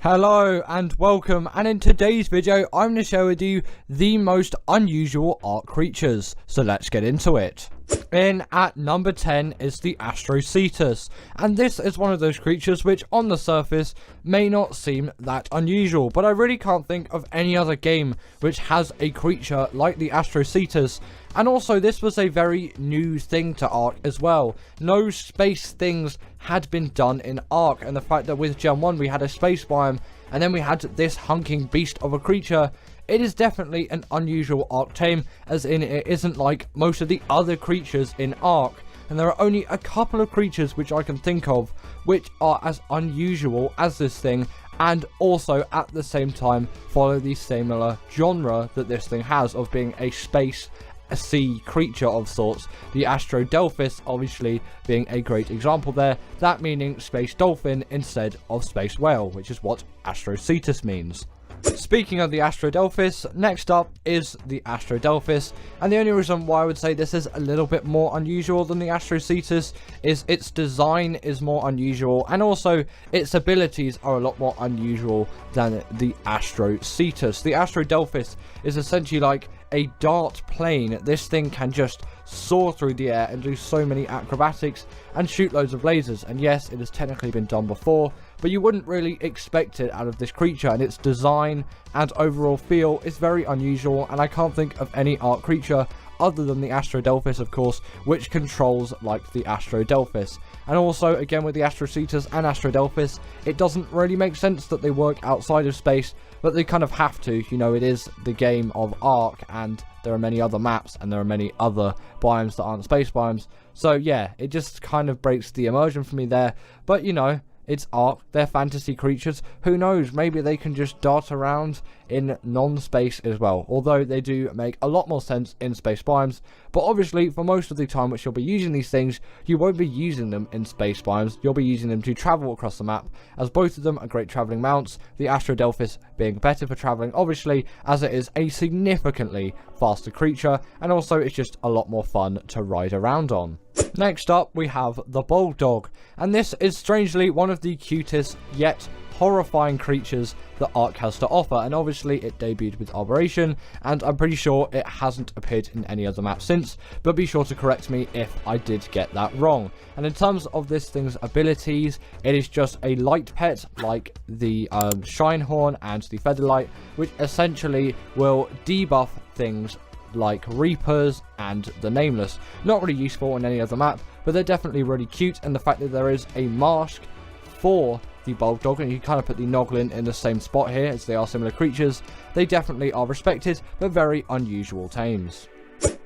Hello and welcome, and in today's video I'm going to share with you the most unusual Ark creatures, so let's get into it. In at number 10 is the Astrocetus, and this is one of those creatures which on the surface may not seem that unusual, but I really can't think of any other game which has a creature like the Astrocetus. And also this was a very new thing to Ark as well. No space things had been done in Ark, and the fact that with Gen 1 we had a space biome and then we had this hunking beast of a creature, it is definitely an unusual Ark tame, as in it isn't like most of the other creatures in Ark. And there are only a couple of creatures which I can think of which are as unusual as this thing, and also at the same time follow the similar genre that this thing has of being a sea creature of sorts. The Astrodelphis obviously being a great example there, that meaning space dolphin instead of space whale, which is what Astrocetus means. Speaking of the Astrodelphis, next up is the Astrodelphis, and the only reason why I would say this is a little bit more unusual than the Astrocetus is its design is more unusual, and also its abilities are a lot more unusual than the Astrocetus. The Astrodelphis is essentially like a dart plane. This thing can just soar through the air and do so many acrobatics and shoot loads of lasers, and yes, it has technically been done before, but you wouldn't really expect it out of this creature, and its design and overall feel is very unusual, and I can't think of any Ark creature other than the Astrodelphis, of course, which controls like the Astrodelphis. And also, again, with the Astrocetus and Astrodelphis, it doesn't really make sense that they work outside of space, but they kind of have to. You know, it is the game of Ark, and there are many other maps, and there are many other biomes that aren't space biomes. So yeah, it just kind of breaks the immersion for me there. But you know, it's Ark, they're fantasy creatures, who knows, maybe they can just dart around in non-space as well, although they do make a lot more sense in space biomes. But obviously, for most of the time which you'll be using these things, you won't be using them in space biomes, you'll be using them to travel across the map, as both of them are great travelling mounts, the Astrodelphis being better for travelling, obviously, as it is a significantly faster creature, and also it's just a lot more fun to ride around on. Next up, we have the Bulldog, and this is strangely one of the cutest yet horrifying creatures that Ark has to offer, and obviously it debuted with Operation, and I'm pretty sure it hasn't appeared in any other map since, but be sure to correct me if I did get that wrong. And in terms of this thing's abilities, it is just a light pet like the Shinehorn and the Featherlight, which essentially will debuff things like Reapers and the Nameless. Not really useful in any other map, but they're definitely really cute, and the fact that there is a mask for the Bulldog, and you kind of put the Noglin in the same spot here as they are similar creatures, they definitely are respected but very unusual tames.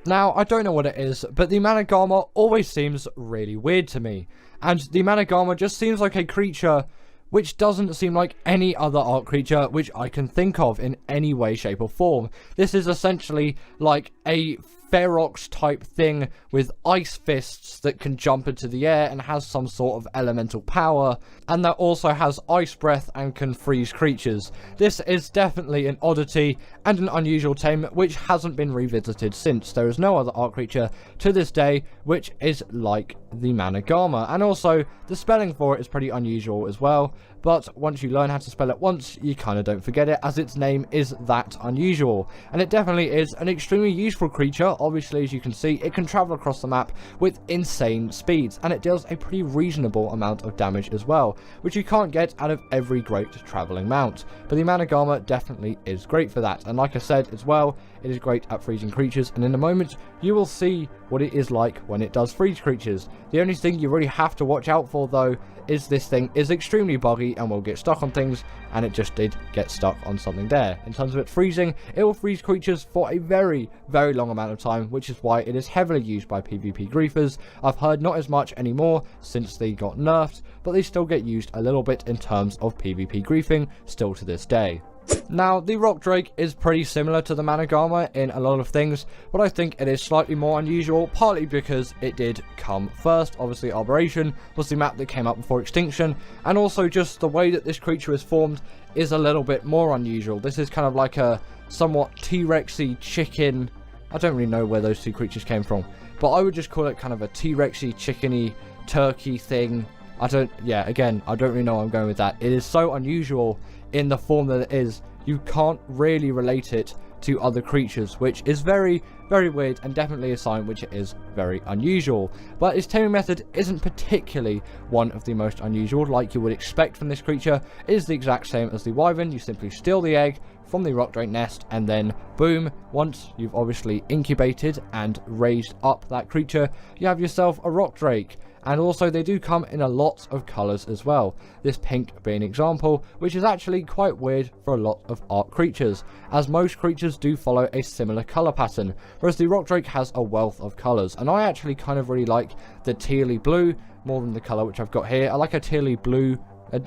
Now, I don't know what it is, but the Managama always seems really weird to me, and the Managama just seems like a creature which doesn't seem like any other Ark creature which I can think of in any way, shape or form. This is essentially like a Ferox type thing with ice fists that can jump into the air and has some sort of elemental power, and that also has ice breath and can freeze creatures. This is definitely an oddity and an unusual tame which hasn't been revisited since. There is no other Ark creature to this day which is like the Managama, and also the spelling for it is pretty unusual as well, but once you learn how to spell it once, you kind of don't forget it, as its name is that unusual. And it definitely is an extremely useful creature. Obviously, as you can see, it can travel across the map with insane speeds, and it deals a pretty reasonable amount of damage as well, which you can't get out of every great travelling mount. But the Managama definitely is great for that, and like I said as well, it is great at freezing creatures, and in a moment you will see what it is like when it does freeze creatures. The only thing you really have to watch out for though is this thing is extremely buggy and will get stuck on things, and it just did get stuck on something there. In terms of it freezing, it will freeze creatures for a very, very long amount of time, which is why it is heavily used by PvP griefers. I've heard not as much anymore since they got nerfed, but they still get used a little bit in terms of PvP griefing still to this day. Now, the Rock Drake is pretty similar to the Managama in a lot of things, but I think it is slightly more unusual, partly because it did come first. Obviously, Operation was the map that came up before Extinction, and also just the way that this creature is formed is a little bit more unusual. This is kind of like a somewhat T-Rexy chicken. I don't really know where those two creatures came from, but I would just call it kind of a T-Rexy chickeny turkey thing. Again, I don't really know where I'm going with that. It is so unusual in the form that it is. You can't really relate it to other creatures, which is very, very weird, and definitely a sign which it is very unusual. But its taming method isn't particularly one of the most unusual, like you would expect from this creature. It is the exact same as the wyvern. You simply steal the egg from the rock drake nest, and then boom, once you've obviously incubated and raised up that creature, you have yourself a rock drake. And also they do come in a lot of colours as well, this pink being an example, which is actually quite weird for a lot of Ark creatures, as most creatures do follow a similar colour pattern, whereas the rock drake has a wealth of colours. And I actually kind of really like the tealy blue more than the colour which I've got here. I like a tealy blue,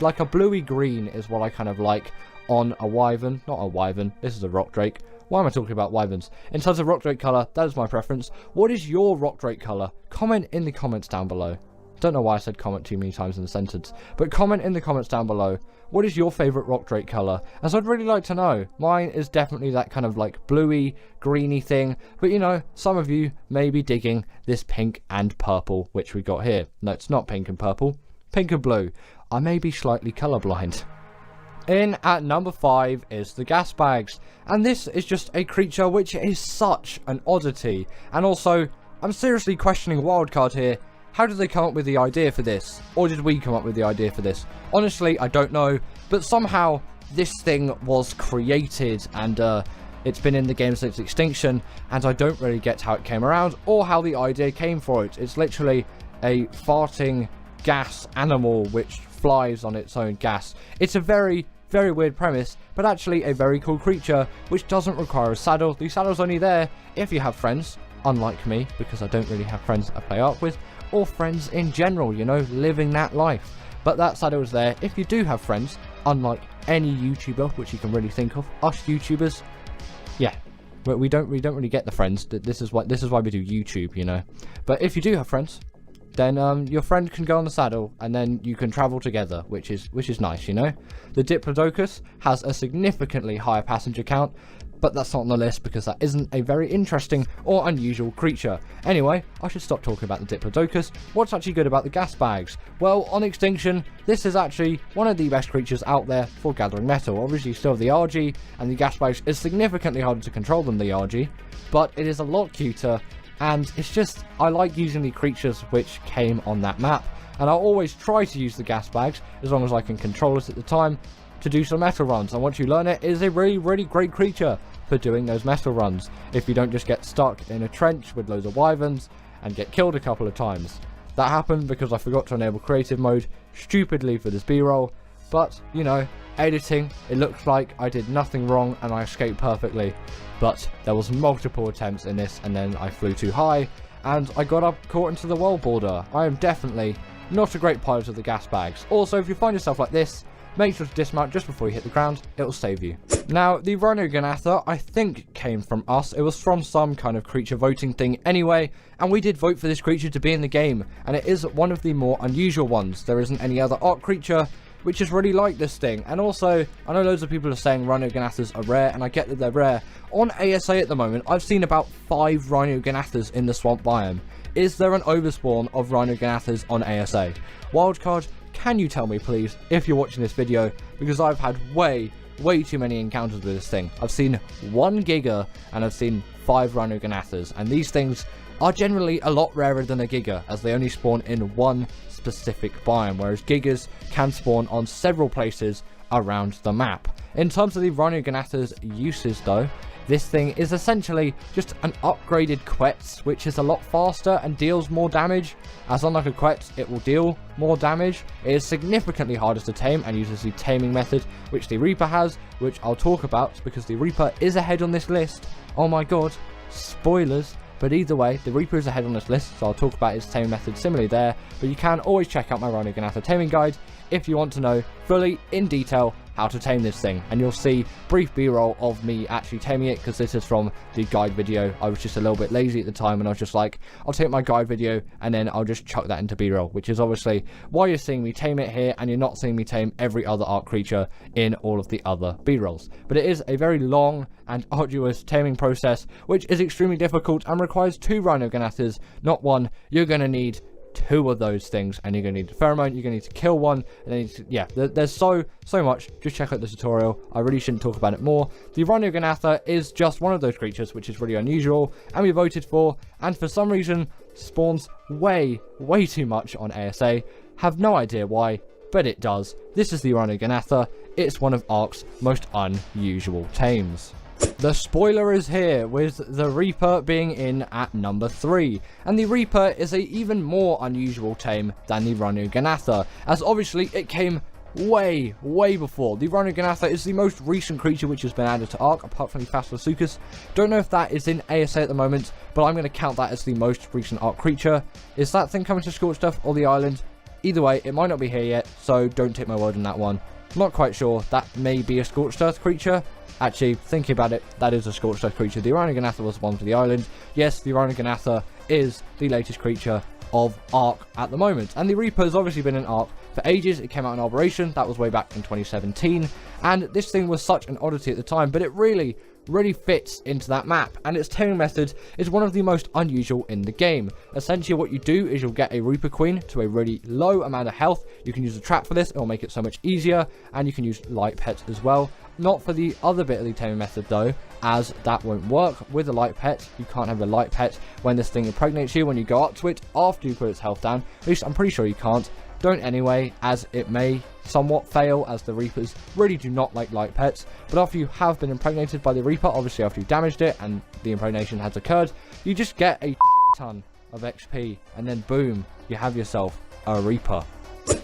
like a bluey green is what I kind of like on a wyvern. Not a wyvern, this is a rock drake. Why am I talking about wyverns? In terms of rock drake colour, that is my preference. What is your rock drake colour? Comment in the comments down below. Don't know why I said comment too many times in the sentence, but comment in the comments down below. What is your favourite rock drake colour? As I'd really like to know. Mine is definitely that kind of like bluey, greeny thing, but you know, some of you may be digging this pink and purple which we got here. No, it's not pink and purple, pink and blue. I may be slightly colourblind. In at number 5 is the gas bags, and this is just a creature which is such an oddity. And also, I'm seriously questioning Wildcard here. How did they come up with the idea for this? Or did we come up with the idea for this? Honestly, I don't know, but somehow this thing was created, and it's been in the game since extinction, and I don't really get how it came around or how the idea came for it. It's literally a farting gas animal which flies on its own gas. It's a very, very weird premise, but actually a very cool creature which doesn't require a saddle. The saddle's only there if you have friends, unlike me, because I don't really have friends I play Ark with, or friends in general, you know, living that life. But that saddle is there if you do have friends, unlike any YouTuber which you can really think of. Us YouTubers, yeah, we don't really get the friends. This is why we do YouTube, you know. But if you do have friends, then your friend can go on the saddle, and then you can travel together, which is nice, you know. The Diplodocus has a significantly higher passenger count, but that's not on the list because that isn't a very interesting or unusual creature. Anyway, I should stop talking about the Diplodocus. What's actually good about the gas bags? Well, on extinction, this is actually one of the best creatures out there for gathering metal. Obviously, you still have the RG, and the gas bags is significantly harder to control than the RG, but it is a lot cuter. And it's just, I like using the creatures which came on that map, and I'll always try to use the gas bags as long as I can control it at the time to do some metal runs. And once you learn it, it is a really, really great creature for doing those metal runs, if you don't just get stuck in a trench with loads of wyverns and get killed a couple of times. That happened because I forgot to enable creative mode stupidly for this b-roll, but you know, editing, it looks like I did nothing wrong and I escaped perfectly. But there was multiple attempts in this, and then I flew too high and I got up caught into the wall border. I am definitely not a great pilot of the gas bags. Also, if you find yourself like this, make sure to dismount just before you hit the ground, it'll save you. Now, the Rhinogonatha, I think, came from us. It was from some kind of creature voting thing anyway, and we did vote for this creature to be in the game, and it is one of the more unusual ones. There isn't any other Ark creature which is really like this thing. And also, I know loads of people are saying Rhinogonathas are rare, and I get that they're rare. On ASA at the moment, I've seen about 5 Rhinogonathas in the swamp biome. Is there an overspawn of Rhinogonathas on ASA? Wildcard, can you tell me please, if you're watching this video, because I've had way too many encounters with this thing. I've seen 1 Giga, and I've seen 5 Rhinogonathas, and these things are generally a lot rarer than a Giga, as they only spawn in one specific biome, whereas Gigas can spawn on several places around the map. In terms of the Rhinogonatha's uses though, this thing is essentially just an upgraded Quetz, which is a lot faster and deals more damage. As unlike a Quetz, it will deal more damage. It is significantly harder to tame and uses the taming method, which the Reaper has, which I'll talk about because the Reaper is ahead on this list. Oh my god, spoilers. But either way, the Reaper is ahead on this list, so I'll talk about his taming method similarly there. But you can always check out my Rhinogonatha taming guide if you want to know fully, in detail, how to tame this thing. And you'll see brief b-roll of me actually taming it, because this is from the guide video. I was just a little bit lazy at the time, and I was just like, I'll take my guide video and then I'll just chuck that into b-roll, which is obviously why you're seeing me tame it here, and you're not seeing me tame every other Ark creature in all of the other b-rolls. But it is a very long and arduous taming process, which is extremely difficult and requires 2 Rhinogonathas, not 1. You're going to need 2 of those things, and you're going to need a pheromone, you're going to need to kill one, and then yeah, there's so much. Just check out the tutorial. I really shouldn't talk about it more. The Rhinoganatha is just one of those creatures which is really unusual, and we voted for, and for some reason spawns way too much on ASA. Have no idea why, but it does. This is the Rhinoganatha. It's one of Ark's most unusual tames. The spoiler is here, with the Reaper being in at number 3, and the Reaper is a even more unusual tame than the Rhinoganatha, as obviously it came way before. The Rhinoganatha is the most recent creature which has been added to Ark, apart from the Phasphasuchus. Don't know if that is in ASA at the moment, but I'm going to count that as the most recent Ark creature. Is that thing coming to Scorched Earth or the island? Either way, it might not be here yet, so don't take my word on that one. Not quite sure. That may be a Scorched Earth creature. Actually, thinking about it, that is a Scorched Earth creature. The Rhinoganatha was the one for the island. Yes, the Rhinoganatha is the latest creature of Ark at the moment. And the Reaper has obviously been in Ark for ages. It came out in Operation. That was way back in 2017. And this thing was such an oddity at the time, but it really fits into that map, and its taming method is one of the most unusual in the game. Essentially what you do is you'll get a Reaper Queen to a really low amount of health. You can use a trap for this, it'll make it so much easier, and you can use light pets as well. Not for the other bit of the taming method though, as that won't work with a light pet. You can't have a light pet when this thing impregnates you when you go up to it after you put its health down. At least I'm pretty sure you can't. Don't anyway, as it may somewhat fail, as the Reapers really do not like light pets. But after you have been impregnated by the Reaper, obviously after you've damaged it and the impregnation has occurred, you just get a ton of XP, and then boom, you have yourself a Reaper.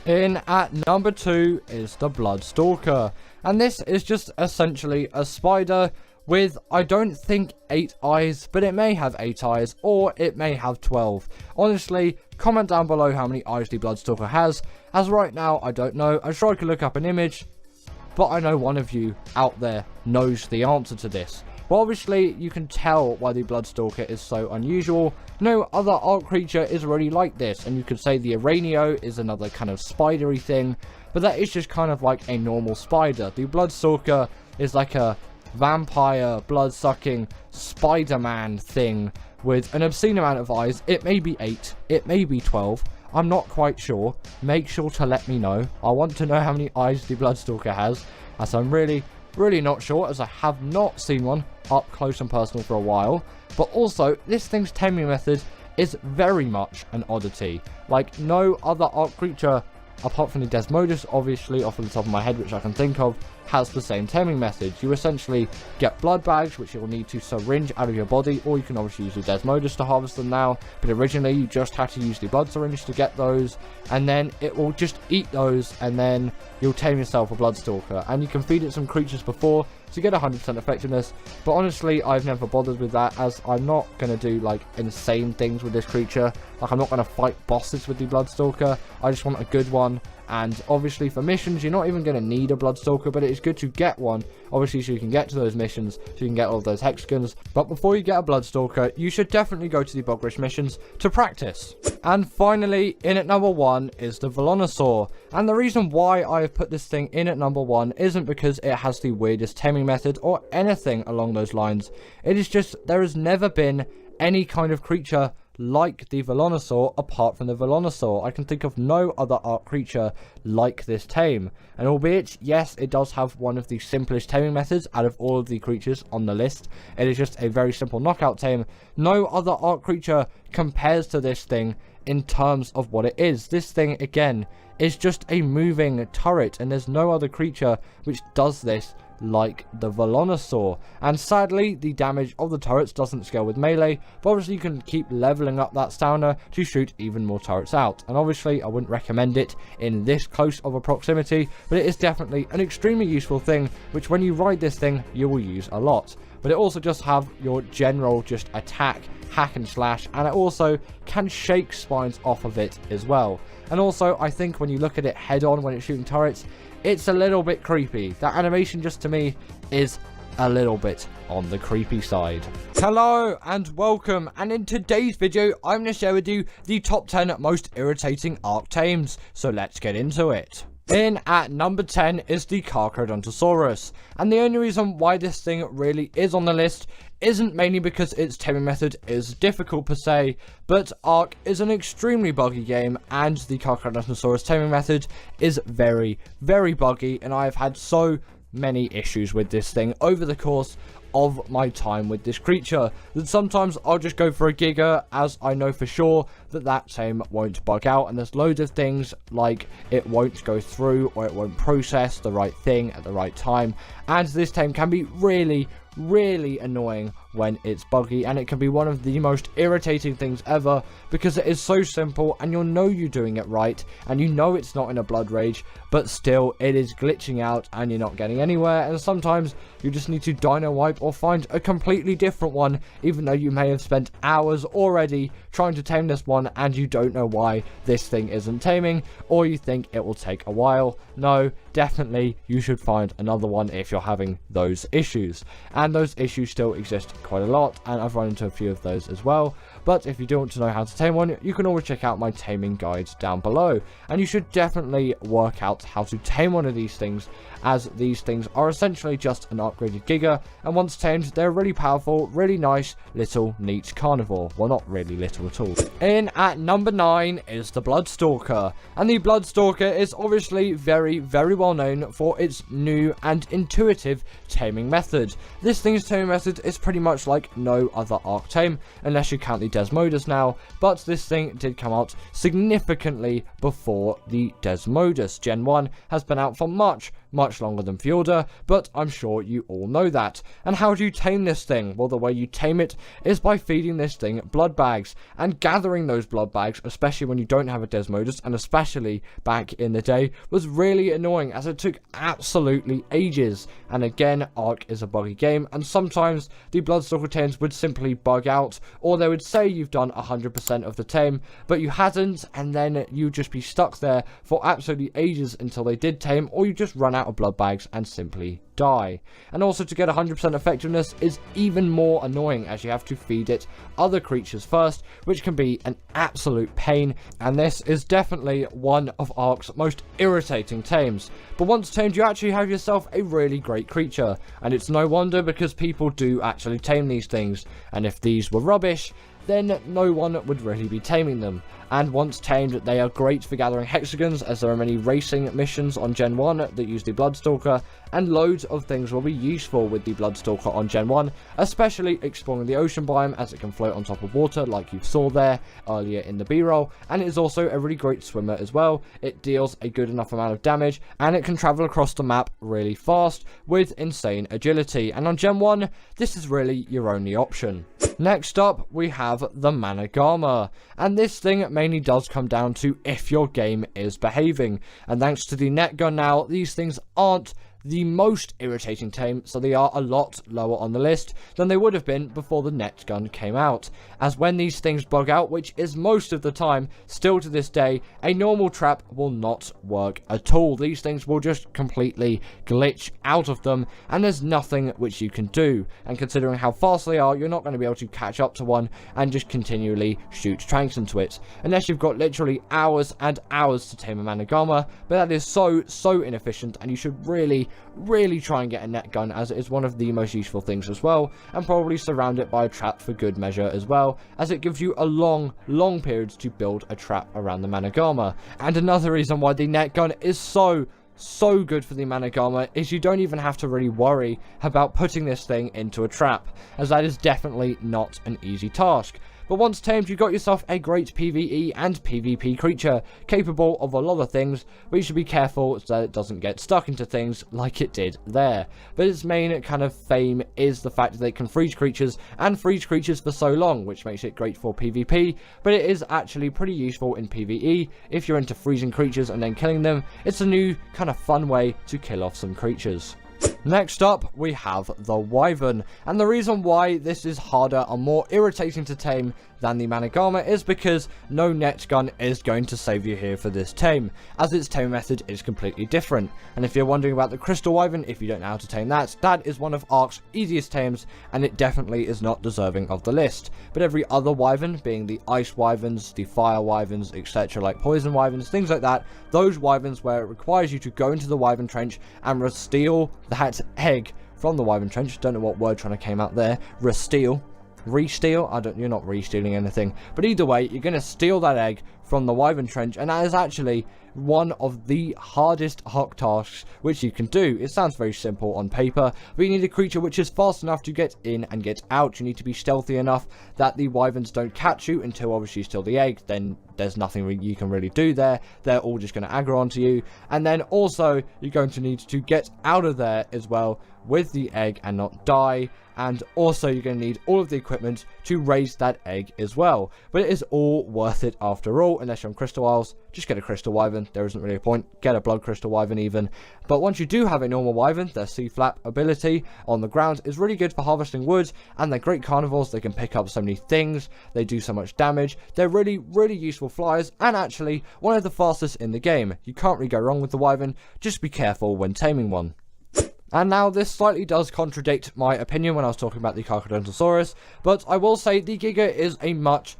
In at number 2 is the Bloodstalker, and this is just essentially a spider with, I don't think 8 eyes, but it may have 8 eyes, or it may have 12. Honestly, comment down below how many eyes the Bloodstalker has, as right now, I don't know. I'm sure I could look up an image, but I know one of you out there knows the answer to this. Well, obviously, you can tell why the Bloodstalker is so unusual. No other Ark creature is really like this, and you could say the Aranio is another kind of spidery thing, but that is just kind of like a normal spider. The Bloodstalker is like a vampire, blood-sucking Spider-Man thing with an obscene amount of eyes. It may be 8, it may be 12, I'm not quite sure. Make sure to let me know. I want to know how many eyes the Bloodstalker has, as I'm really not sure, as I have not seen one up close and personal for a while. But also, this thing's taming method is very much an oddity. Like no other Ark creature, apart from the Desmodus, obviously, off the top of my head, which I can think of, has the same taming method. You essentially get blood bags, which you'll need to syringe out of your body, or you can obviously use the Desmodus to harvest them now, but originally you just had to use the blood syringe to get those, and then it will just eat those, and then you'll tame yourself a Bloodstalker, and you can feed it some creatures before to get 100% effectiveness. But honestly, I've never bothered with that, as I'm not going to do like insane things with this creature. Like, I'm not going to fight bosses with the Bloodstalker. I just want a good one. And obviously for missions, you're not even going to need a Bloodstalker, but it is good to get one, obviously, so you can get to those missions, so you can get all of those hexagons. But before you get a Bloodstalker, you should definitely go to the Bogrish missions to practice. And finally, in at number 1 is the Velonosaur. And the reason why I have put this thing in at number 1 isn't because it has the weirdest taming method or anything along those lines. It is just, there has never been any kind of creature like the Velonosaur apart from the Velonosaur. I can think of no other Ark creature like this tame. And albeit, yes, it does have one of the simplest taming methods out of all of the creatures on the list. It is just a very simple knockout tame. No other Ark creature compares to this thing in terms of what it is. This thing, again, is just a moving turret, and there's no other creature which does this like the Velonosaur. And sadly, the damage of the turrets doesn't scale with melee, but obviously you can keep leveling up that stamina to shoot even more turrets out. And obviously I wouldn't recommend it in this close of a proximity, but it is definitely an extremely useful thing, which when you ride this thing you will use a lot. But it also just have your general just attack, hack and slash, and it also can shake spines off of it as well. And also, I think when you look at it head on when it's shooting turrets, it's a little bit creepy. That animation, just to me, is a little bit on the creepy side. Hello and welcome, and in today's video I'm going to share with you the top 10 most irritating Ark tames, so let's get into it. In at number 10 is the Carcharodontosaurus, and the only reason why this thing really is on the list isn't mainly because its taming method is difficult per se, but Ark is an extremely buggy game, and the Carcharodontosaurus taming method is very, very buggy, and I have had so many issues with this thing over the course of my time with this creature that sometimes I'll just go for a Giga, as I know for sure that tame won't bug out, and there's loads of things like it won't go through or it won't process the right thing at the right time, and this tame can be really annoying when it's buggy, and it can be one of the most irritating things ever because it is so simple and you'll know you're doing it right and you know it's not in a blood rage, but still it is glitching out and you're not getting anywhere, and sometimes you just need to dino wipe or find a completely different one, even though you may have spent hours already trying to tame this one and you don't know why this thing isn't taming, or you think it will take a while. No, definitely you should find another one if you're having those issues, and those issues still exist quite a lot, and I've run into a few of those as well. But if you do want to know how to tame one, you can always check out my taming guides down below, and you should definitely work out how to tame one of these things, as these things are essentially just an upgraded Giga, and once tamed they're really powerful, really nice little neat carnivore. Well, not really little at all. In at number 9 is the Bloodstalker, and the Bloodstalker is obviously very well known for its new and intuitive taming method. This thing's taming method is pretty much like no other Ark tame, unless you count the Desmodus now, but this thing did come out significantly before the Desmodus. Gen 1 has been out for much longer than Fjorda, but I'm sure you all know that. And how do you tame this thing? Well, the way you tame it is by feeding this thing blood bags, and gathering those blood bags, especially when you don't have a Desmodus, and especially back in the day, was really annoying, as it took absolutely ages. And again, Ark is a buggy game, and sometimes the Bloodstalker tames would simply bug out, or they would say you've done 100% of the tame, but you hadn't, and then you'd just be stuck there for absolutely ages until they did tame, or you just run out of blood bags and simply die. And also, to get 100% effectiveness is even more annoying, as you have to feed it other creatures first, which can be an absolute pain, and this is definitely one of Ark's most irritating tames. But once tamed, you actually have yourself a really great creature, and it's no wonder, because people do actually tame these things, and if these were rubbish, then no one would really be taming them. And once tamed, they are great for gathering hexagons, as there are many racing missions on Gen 1 that use the Bloodstalker, and loads of things will be useful with the Bloodstalker on Gen 1, especially exploring the ocean biome, as it can float on top of water like you saw there earlier in the B-roll, and it is also a really great swimmer as well. It deals a good enough amount of damage, and it can travel across the map really fast with insane agility, and on Gen 1 this is really your only option. Next up, we have the Managama, and this thing mainly does come down to if your game is behaving, and thanks to the net gun now, these things aren't the most irritating tame, so they are a lot lower on the list than they would have been before the net gun came out, as when these things bug out, which is most of the time, still to this day, a normal trap will not work at all. These things will just completely glitch out of them, and there's nothing which you can do, and considering how fast they are, you're not going to be able to catch up to one and just continually shoot tranks into it, unless you've got literally hours and hours to tame a Managama, but that is so inefficient, and you should really try and get a net gun, as it is one of the most useful things as well, and probably surround it by a trap for good measure as well, as it gives you a long period to build a trap around the Managama. And another reason why the net gun is so good for the Managama is you don't even have to really worry about putting this thing into a trap, as that is definitely not an easy task. But once tamed, you got yourself a great PvE and PvP creature, capable of a lot of things, but you should be careful so that it doesn't get stuck into things like it did there. But its main kind of fame is the fact that it can freeze creatures, and freeze creatures for so long, which makes it great for PvP, but it is actually pretty useful in PvE if you're into freezing creatures and then killing them. It's a new kind of fun way to kill off some creatures. Next up, we have the Wyvern, and the reason why this is harder and more irritating to tame than the Manic Armor is because no net gun is going to save you here for this tame, as its tame method is completely different. And if you're wondering about the Crystal Wyvern, if you don't know how to tame that, that is one of Ark's easiest tames, and it definitely is not deserving of the list. But every other Wyvern, being the Ice Wyverns, the Fire Wyverns, etc., like Poison Wyverns, things like that, those Wyverns where it requires you to go into the Wyvern Trench and steal that egg from the Wyvern Trench. Don't know what word trying to came out there. Re-steal. You're not re-stealing anything. But either way, you're going to steal that egg from the Wyvern Trench, and that is actually one of the hardest Ark tasks which you can do. It sounds very simple on paper, but you need a creature which is fast enough to get in and get out. You need to be stealthy enough that the Wyverns don't catch you until obviously you steal the egg. Then there's nothing you can really do there. They're all just going to aggro onto you. And then also you're going to need to get out of there as well with the egg and not die. And also you're going to need all of the equipment to raise that egg as well. But it is all worth it after all, unless you're on Crystal Isles. Just get a Crystal Wyvern. There isn't really a point. Get a Blood Crystal Wyvern even. But once you do have a normal Wyvern, their C-flap ability on the ground is really good for harvesting wood, and they're great carnivores. They can pick up so many things. They do so much damage. They're really, really useful flyers, and actually one of the fastest in the game. You can't really go wrong with the Wyvern. Just be careful when taming one. And now this slightly does contradict my opinion when I was talking about the Carcharodontosaurus, but I will say the Giga is a much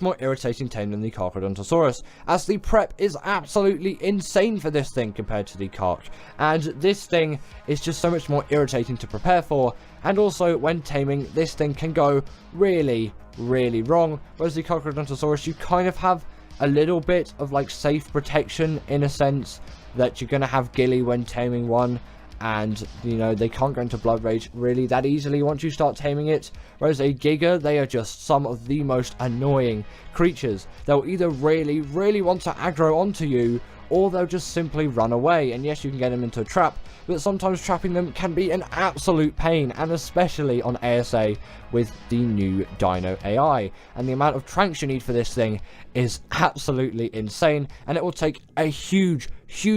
more irritating tame than the Carcharodontosaurus, as the prep is absolutely insane for this thing compared to the Carch, and this thing is just so much more irritating to prepare for, and also when taming, this thing can go really, really wrong, whereas the Carcharodontosaurus, you kind of have a little bit of like safe protection in a sense that you're going to have Gilly when taming one, and you know they can't go into Blood Rage really that easily once you start taming it. Whereas a Giga, they are just some of the most annoying creatures. They'll either really, really want to aggro onto you, or they'll just simply run away. And yes, you can get them into a trap, but sometimes trapping them can be an absolute pain, and especially on ASA with the new Dino AI. And the amount of tranks you need for this thing is absolutely insane, and it will take a huge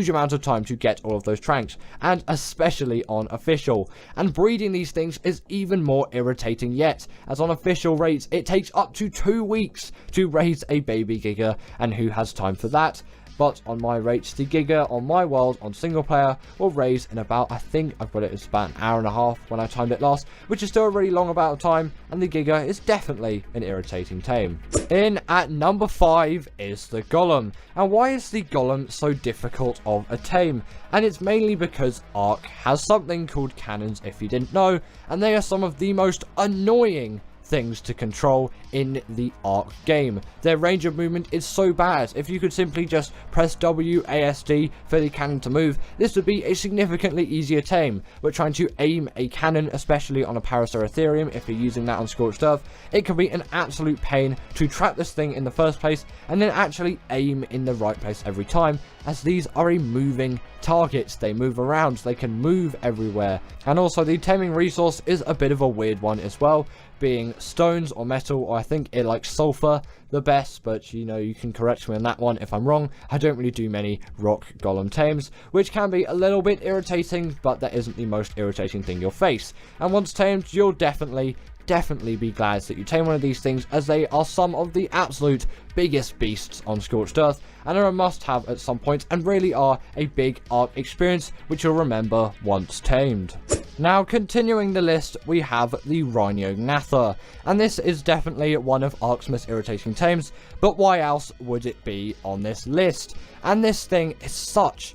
amount of time to get all of those tranks, and especially on official. And breeding these things is even more irritating yet, as on official rates it takes up to 2 weeks to raise a baby Giga, and who has time for that? But on my rates, the Giga on my world on single player will raise in about, I think I've got it as about an hour and a half when I timed it last, which is still a really long amount of time, and the Giga is definitely an irritating tame. In at number 5 is the Golem. And why is the Golem so difficult of a tame? And it's mainly because Ark has something called cannons, if you didn't know, and they are some of the most annoying things to control in the Ark game. Their range of movement is so bad. If you could simply just press WASD for the cannon to move, this would be a significantly easier tame. But trying to aim a cannon, especially on a Paraceratherium, if you're using that on Scorched Earth, it can be an absolute pain to trap this thing in the first place and then actually aim in the right place every time, as these are a moving target. They move around, they can move everywhere. And also the taming resource is a bit of a weird one as well, being stones or metal, or I think it likes sulfur the best, but you know, you can correct me on that one if I'm wrong. I don't really do many rock golem tames, which can be a little bit irritating, but that isn't the most irritating thing you'll face. And once tamed, you'll definitely be glad that you tame one of these things, as they are some of the absolute biggest beasts on Scorched Earth, and are a must-have at some point, and really are a big Ark experience which you'll remember once tamed. Now, continuing the list, we have the Rhino Gnather, and this is definitely one of Ark's most irritating tames, but why else would it be on this list? And this thing is such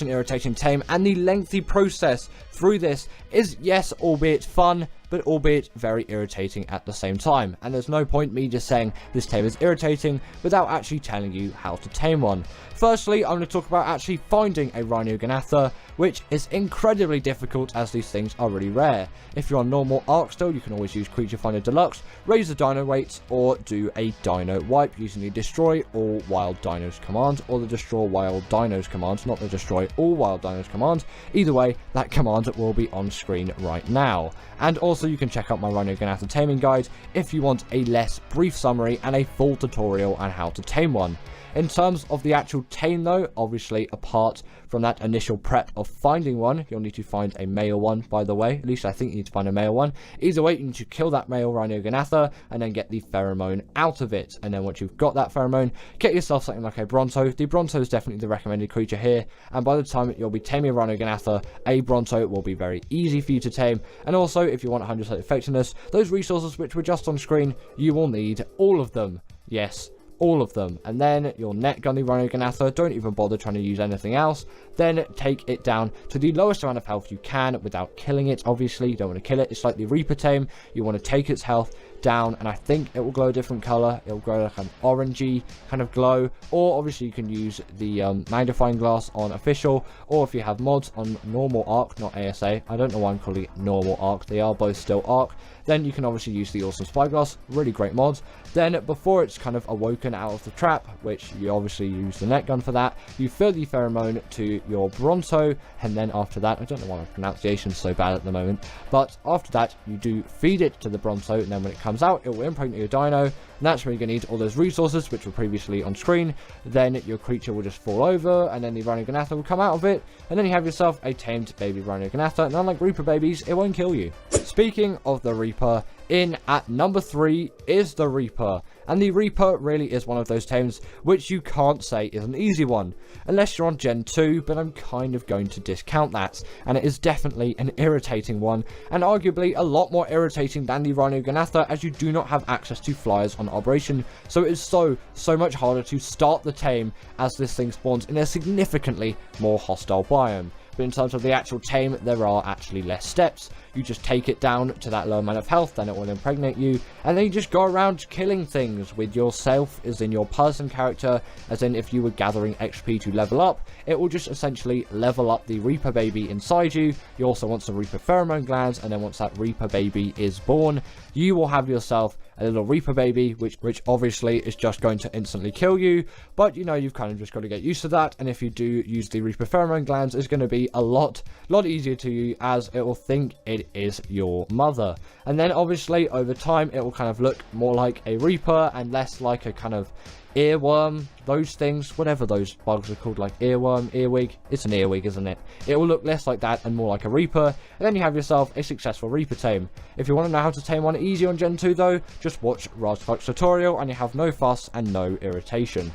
an irritating tame, and the lengthy process through this is, yes, albeit fun, but albeit very irritating at the same time. And there's no point me just saying this tame is irritating without actually telling you how to tame one. Firstly, I'm going to talk about actually finding a Rhino Gnather, which is incredibly difficult as these things are really rare. If you're on normal Ark still, you can always use Creature Finder Deluxe, raise the dino weights, or do a dino wipe using the Destroy All Wild Dinos command, or the Destroy Wild Dinos command, not the Destroy All Wild Dinos command. Either way, that command will be on screen right now. And also you can check out my Rhino Gnather taming guide if you want a less brief summary and a full tutorial on how to tame one. In terms of the actual tame though, obviously apart from that initial prep of finding one, you'll need to find a male one, by the way. At least I think you need to find a male one. Either way, you need to kill that male Rhinogonatha and then get the pheromone out of it. And then once you've got that pheromone, get yourself something like a Bronto. The Bronto is definitely the recommended creature here. And by the time you'll be taming a Rhinogonatha, a Bronto will be very easy for you to tame. And also, if you want 100% effectiveness, those resources which were just on screen, you will need all of them. Yes, all of them. And then you'll net gun the Rhinogonatha. Don't even bother trying to use anything else. Then take it down to the lowest amount of health you can without killing it. Obviously, you don't want to kill it. It's like the Reaper tame. You want to take its health down, and I think it will glow a different color. It'll glow like an orangey kind of glow, or obviously you can use the magnifying glass on official, or if you have mods on normal arc, not ASA. I don't know why I'm calling it normal arc. They are both still arc. Then you can obviously use the awesome spyglass, really great mods. Then before it's kind of awoken out of the trap, which you obviously use the net gun for that, you fill the pheromone to your Bronto, and then after that, I don't know why my pronunciation's so bad at the moment, but after that you do feed it to the Bronto, and then when it comes out, it will impregnate your dino, and that's where you're going to need all those resources which were previously on screen. Then your creature will just fall over, and then the Rhinogonatha will come out of it, and then you have yourself a tamed baby Rhinogonatha, and unlike Reaper babies, it won't kill you. Speaking of the Reaper, in at number 3 is the Reaper, and the Reaper really is one of those tames which you can't say is an easy one, unless you're on Gen 2, but I'm kind of going to discount that, and it is definitely an irritating one, and arguably a lot more irritating than the Rhinogonatha, as you do not have access to flyers on Operation, so it is so much harder to start the tame as this thing spawns in a significantly more hostile biome. But in terms of the actual tame, there are actually less steps. You just take it down to that low amount of health, then it will impregnate you, and then you just go around killing things with yourself, as in your person character, as in if you were gathering XP to level up, it will just essentially level up the Reaper baby inside you. You also want some Reaper pheromone glands, and then once that Reaper baby is born, you will have yourself a little Reaper baby, which obviously is just going to instantly kill you, but you know, you've kind of just got to get used to that, and if you do use the Reaper pheromone glands, it's going to be a lot easier to you, as it will think it is your mother. And then obviously over time it will kind of look more like a Reaper and less like a kind of earworm, those things, whatever those bugs are called, like earworm, earwig. It's an earwig, isn't it? It will look less like that and more like a Reaper, and then you have yourself a successful Reaper tame. If you want to know how to tame one easy on Gen 2 though, just watch Razclark's tutorial and you have no fuss and no irritation.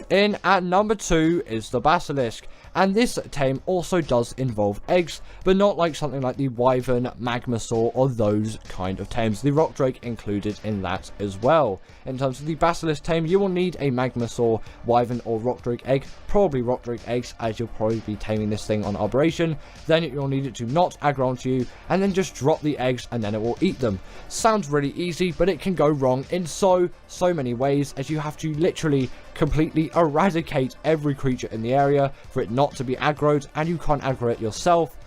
In at number 2 is the Basilisk, and this tame also does involve eggs, but not like something like the Wyvern, Magmasaur, or those kind of tames. The Rock Drake included in that as well. In terms of the Basilisk tame, you will need a Magmasaur, Wyvern, or Rock Drake egg, probably Rock Drake eggs, as you'll probably be taming this thing on Operation. Then you'll need it to not aggro onto you, and then just drop the eggs, and then it will eat them. Sounds really easy, but it can go wrong in so many ways, as you have to literally completely eradicate every creature in the area for it not to be aggroed, and you can't aggro it yourself,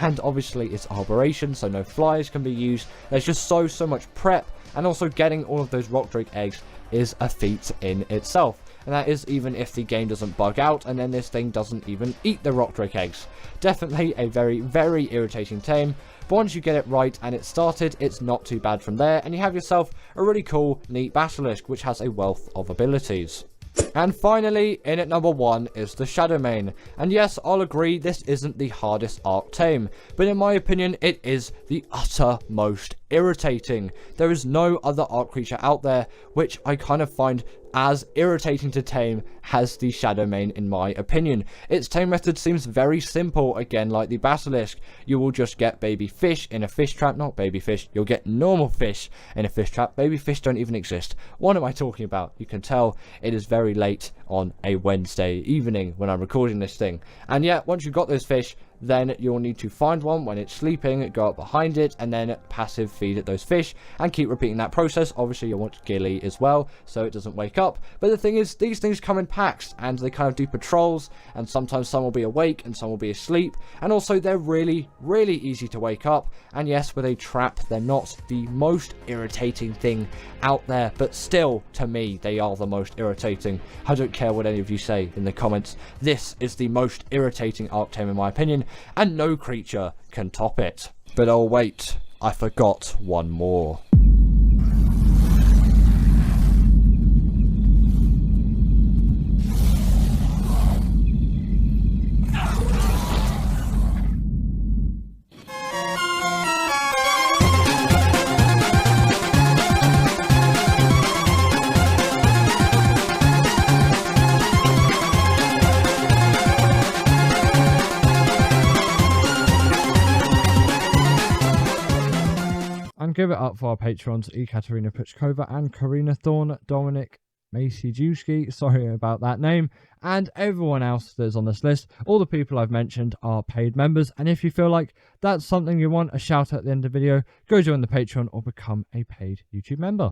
and obviously it's Operation, so no flyers can be used. There's just so much prep, and also getting all of those Rock Drake eggs is a feat in itself, and that is even if the game doesn't bug out and then this thing doesn't even eat the Rock Drake eggs. Definitely a very irritating tame, but once you get it right and it's started, it's not too bad from there, and you have yourself a really cool, neat Basilisk, which has a wealth of abilities. And finally, in at number 1 is the Shadowmane. And yes, I'll agree, this isn't the hardest arc tame, but in my opinion, it is the uttermost irritating. There is no other arc creature out there which I kind of find as irritating to tame as the Shadowmane, in my opinion. Its tame method seems very simple, again like the Basilisk. You will just get baby fish in a fish trap, not baby fish, you'll get normal fish in a fish trap. Baby fish don't even exist. What am I talking about? You can tell it is very late on a Wednesday evening when I'm recording this thing. And yet, once you've got those fish, then you'll need to find one when it's sleeping, go up behind it, and then passive feed it those fish, and keep repeating that process. Obviously, you'll want Gilly as well, so it doesn't wake up. But the thing is, these things come in packs, and they kind of do patrols, and sometimes some will be awake, and some will be asleep, and also they're really easy to wake up. And yes, with a trap, they're not the most irritating thing out there, but still, to me, they are the most irritating. I don't care what any of you say in the comments. This is the most irritating arc tame in my opinion, and no creature can top it. But oh wait, I forgot one more. give it up for our patrons, Ekaterina Puchkova and Karina Thorne, Dominic Macy sorry about that name, and everyone else that's on this list. All the people I've mentioned are paid members, and if you feel like that's something you want a shout out at the end of the video, go join the Patreon or become a paid YouTube member.